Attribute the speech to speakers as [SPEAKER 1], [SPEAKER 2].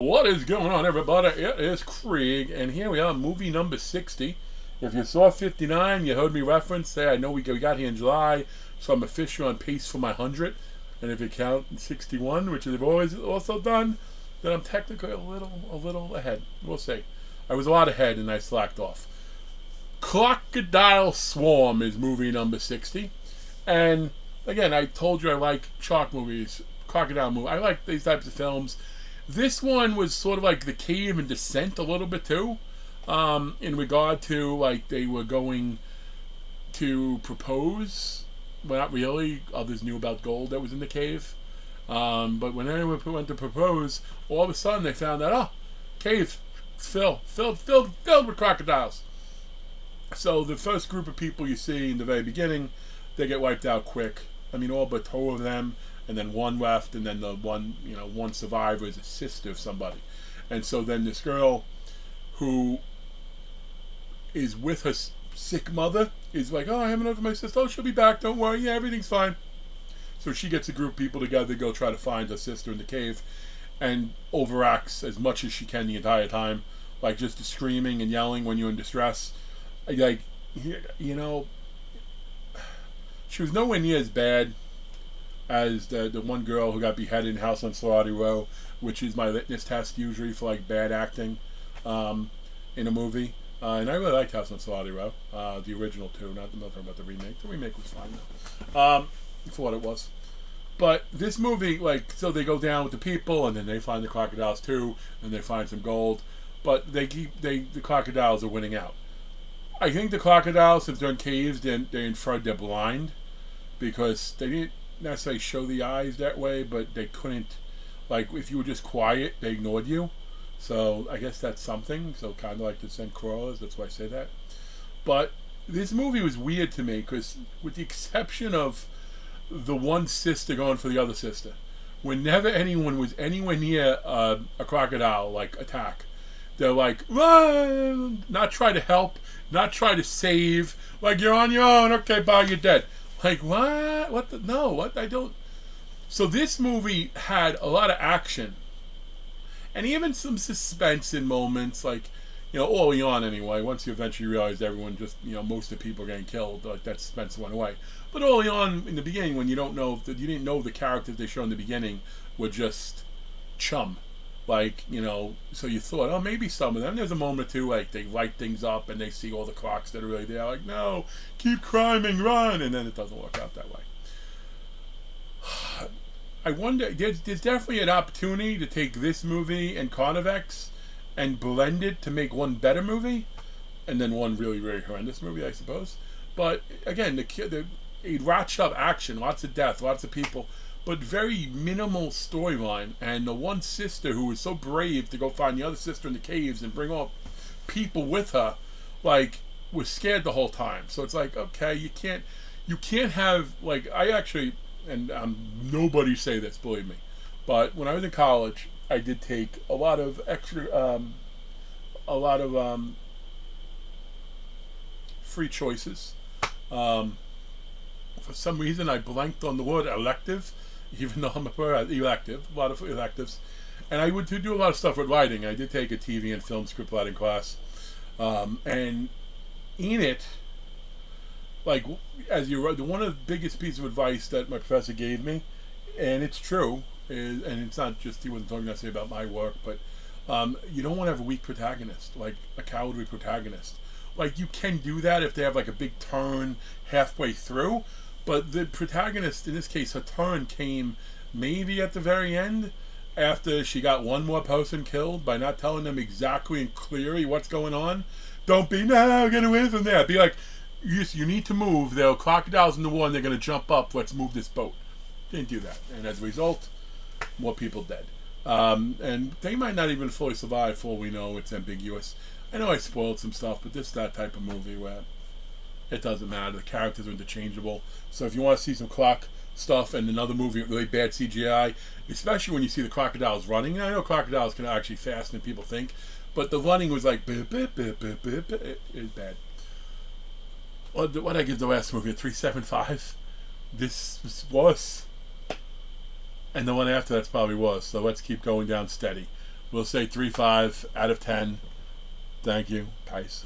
[SPEAKER 1] What is going on, everybody? It is Craig, and here we are, movie number 60. If you saw 59, you heard me reference there. I know we got here in July, so I'm officially on pace for my 100. And if you count 61, which I've always also done, then I'm technically a little ahead. We'll see. I was a lot ahead, and I slacked off. Crocodile Swarm is movie number 60. And again, I told you I like shark movies, crocodile movies. I like these types of films. This one was sort of like The Cave and Descent a little bit too, in regard to like they were going to propose. Well, not really. Others knew about gold that was in the cave. But when anyone went to propose, all of a sudden they found out, oh, cave filled with crocodiles. So the first group of people you see in the very beginning, they get wiped out quick. I mean, all but two of them, and then one left, and then the one survivor is a sister of somebody. And so then this girl who is with her sick mother is like, oh, I have enough of my sister. Oh, she'll be back. Don't worry. Yeah, everything's fine. So she gets a group of people together to go try to find her sister in the cave, and overacts as much as she can the entire time, like just screaming and yelling when you're in distress. Like, she was nowhere near as bad as the one girl who got beheaded in House on Slaughter Row, which is my litmus test usually for like bad acting in a movie. And I really liked House on Slaughter Row, the original too. Not talking about the remake. The remake was fine though, for what it was. But this movie, like, so they go down with the people, and then they find the crocodiles too, and they find some gold. But the crocodiles are winning out. I think the crocodiles, since they're in caves, they inferred they're blind, because they didn't necessarily show the eyes that way, but they couldn't, like, if you were just quiet, they ignored you. So I guess that's something. So kind of like the St. Crawlers, that's why I say that. But this movie was weird to me, because with the exception of the one sister going for the other sister, whenever anyone was anywhere near a crocodile like attack, they're like, run! Not try to help, not try to save. Like, you're on your own. Okay, bye, you're dead. Like, what? What the? No, what? I don't. So this movie had a lot of action, and even some suspense in moments, like, early on anyway. Once you eventually realized everyone just, most of the people are getting killed, like that suspense went away. But early on in the beginning, when you didn't know the characters they showed in the beginning were just chum. Like, so you thought, oh, maybe some of them. There's a moment or two, like, they light things up and they see all the clocks that are really there. Like, no, keep climbing, run. And then it doesn't work out that way. I wonder, there's definitely an opportunity to take this movie and Carnivex and blend it to make one better movie, and then one really, really horrendous movie, I suppose. But, again, it ratched up action, lots of death, lots of people, but very minimal storyline. And the one sister who was so brave to go find the other sister in the caves and bring all people with her, like, was scared the whole time. So it's like, okay, you can't have, like, I actually, and nobody say this, believe me, but when I was in college, I did take a lot of free choices. For some reason, I blanked on the word elective, even though I'm a lot of electives. And I would do a lot of stuff with writing. I did take a TV and film script writing class. And in it, like, as you wrote, one of the biggest pieces of advice that my professor gave me, and it's true, and it's not just, he wasn't talking necessarily about my work, but you don't want to have a weak protagonist, like a cowardly protagonist. Like, you can do that if they have like a big turn halfway through, but the protagonist, in this case, her turn came maybe at the very end, after she got one more person killed by not telling them exactly and clearly what's going on. Don't be, no, get away from there. Be like, you need to move. There are crocodiles in the water and they're going to jump up. Let's move this boat. Didn't do that. And as a result, more people dead. And they might not even fully survive, for all we know. It's ambiguous. I know I spoiled some stuff, but this is that type of movie where it doesn't matter. The characters are interchangeable. So if you want to see some clock stuff and another movie with really bad CGI, especially when you see the crocodiles running. I know crocodiles can actually faster than people think, but the running was like, it was bad. What did I give the last movie? A 3.75? This was worse. And the one after that's probably worse. So let's keep going down steady. We'll say 3.5 out of 10. Thank you. Peace.